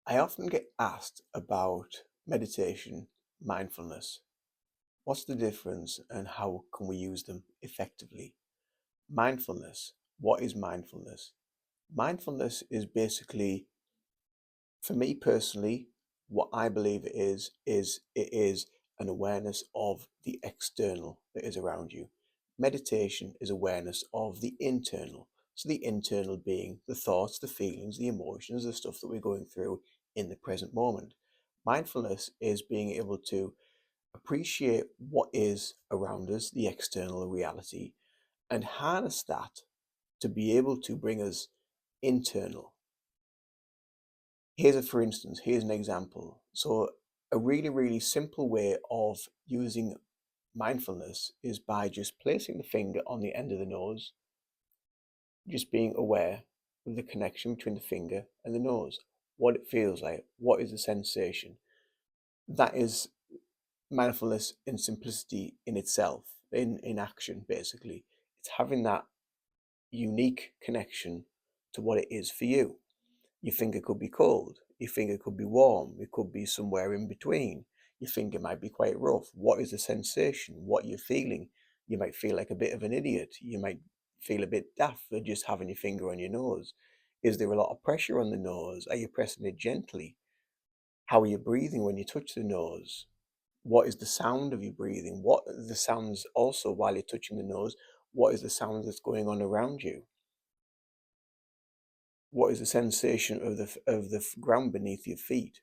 I often get asked about meditation, mindfulness. What's the difference and how can we use them effectively? Mindfulness. What is mindfulness? Mindfulness is basically, for me personally, what I believe it is an awareness of the external that is around you. Meditation is awareness of the internal. So the internal being the thoughts, the feelings, the emotions, the stuff that we're going through in the present moment. Mindfulness is being able to appreciate what is around us, the external reality, and harness that to be able to bring us internal. For instance, here's an example. So a really, really simple way of using mindfulness is by just placing the finger on the end of the nose, just being aware of the connection between the finger and the nose, what it feels like, what is the sensation. That is mindfulness in simplicity in itself, in action, basically. It's having that unique connection to what it is for you. Your finger could be cold, your finger could be warm, it could be somewhere in between. Your finger might be quite rough. What is the sensation? What you're feeling? You might feel like a bit of an idiot. You might feel a bit daft for just having your finger on your nose. Is there a lot of pressure on the nose? Are you pressing it gently? How are you breathing when you touch the nose? What is the sound of you breathing? What are the sounds also while you're touching the nose? What is the sound that's going on around you? What is the sensation of the ground beneath your feet?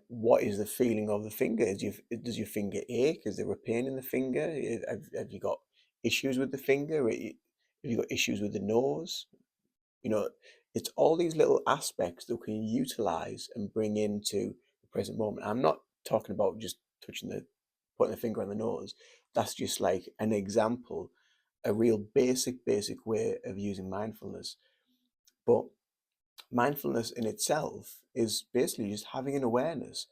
What is the feeling of the finger? Does your finger ache? Is there a pain in the finger? Have you got issues with the finger? Have you got issues with the nose? You know, it's all these little aspects that we can utilize and bring into the present moment. I'm not talking about just putting the finger on the nose. That's just like an example, a real basic way of using mindfulness. But mindfulness in itself is basically just having an awareness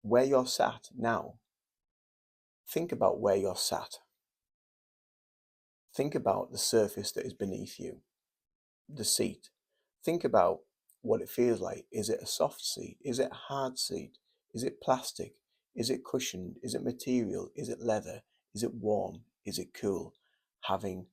where you're sat now. Think about where you're sat. Think about the surface that is beneath you, the seat. Think about what it feels like. Is it a soft seat? Is it a hard seat? Is it plastic? Is it cushioned? Is it material? Is it leather? Is it warm? Is it cool? Having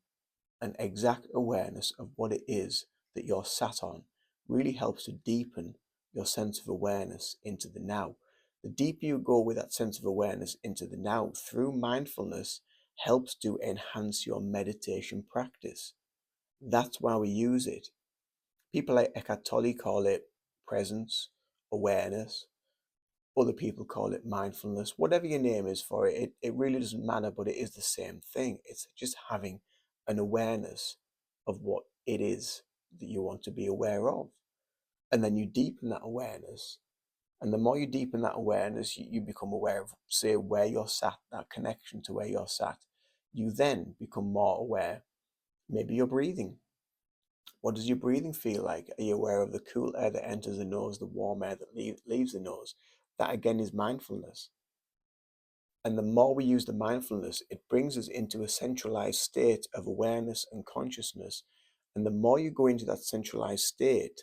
an exact awareness of what it is that you're sat on really helps to deepen your sense of awareness into the now. The deeper you go with that sense of awareness into the now through mindfulness helps to enhance your meditation practice. That's why we use it. People like Eckhart Tolle call it presence, awareness. Other people call it mindfulness. Whatever your name is for it, it really doesn't matter, but it is the same thing. It's just having an awareness of what it is that you want to be aware of. And then you deepen that awareness. And the more you deepen that awareness, you become aware of, say, where you're sat, that connection to where you're sat. You then become more aware. Maybe you're breathing. What does your breathing feel like? Are you aware of the cool air that enters the nose, the warm air that leaves the nose? That again is mindfulness. And the more we use the mindfulness, it brings us into a centralized state of awareness and consciousness. And the more you go into that centralized state,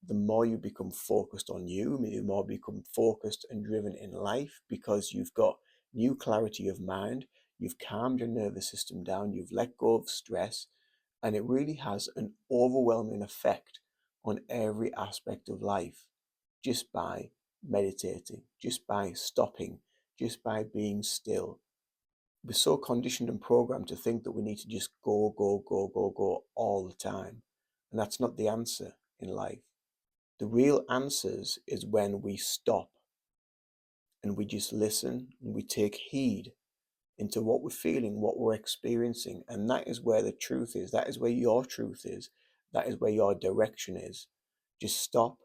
the more you become focused on you, the more you become focused and driven in life because you've got new clarity of mind, you've calmed your nervous system down, you've let go of stress, and it really has an overwhelming effect on every aspect of life just by meditating, just by stopping, just by being still. We're so conditioned and programmed to think that we need to just go all the time. And that's not the answer in life. The real answers is when we stop and we just listen and we take heed into what we're feeling, what we're experiencing. And that is where the truth is. That is where your truth is. That is where your direction is. Just stop,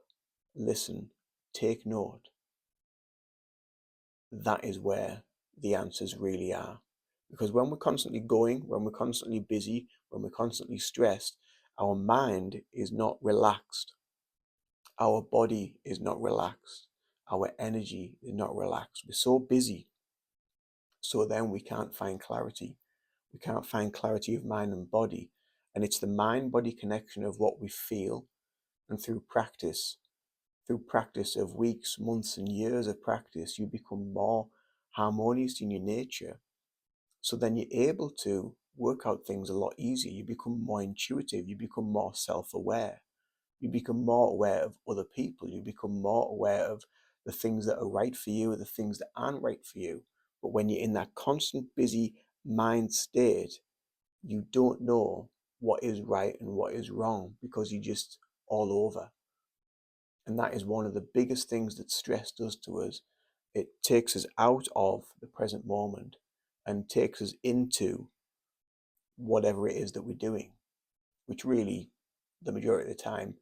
listen, take note. That is where the answers really are. Because when we're constantly going, when we're constantly busy, when we're constantly stressed, our mind is not relaxed. Our body is not relaxed. Our energy is not relaxed. We're so busy. So then we can't find clarity. We can't find clarity of mind and body. And it's the mind body connection of what we feel. And through practice, through practice of weeks, months, and years of practice, you become more harmonious in your nature. So then you're able to work out things a lot easier. You become more intuitive. You become more self aware. You become more aware of other people. You become more aware of the things that are right for you and the things that aren't right for you. But when you're in that constant busy mind state, you don't know what is right and what is wrong because you're just all over. And that is one of the biggest things that stress does to us. It takes us out of the present moment and takes us into whatever it is that we're doing, which really, the majority of the time,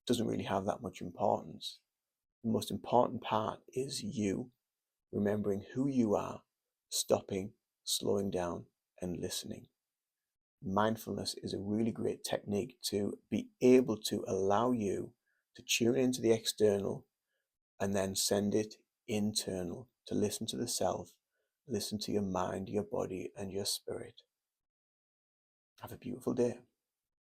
doesn't really have that much importance. The most important part is you remembering who you are, stopping, slowing down, and listening. Mindfulness is a really great technique to be able to allow you to tune into the external and then send it internal to listen to the self, listen to your mind, your body, and your spirit. Have a beautiful day.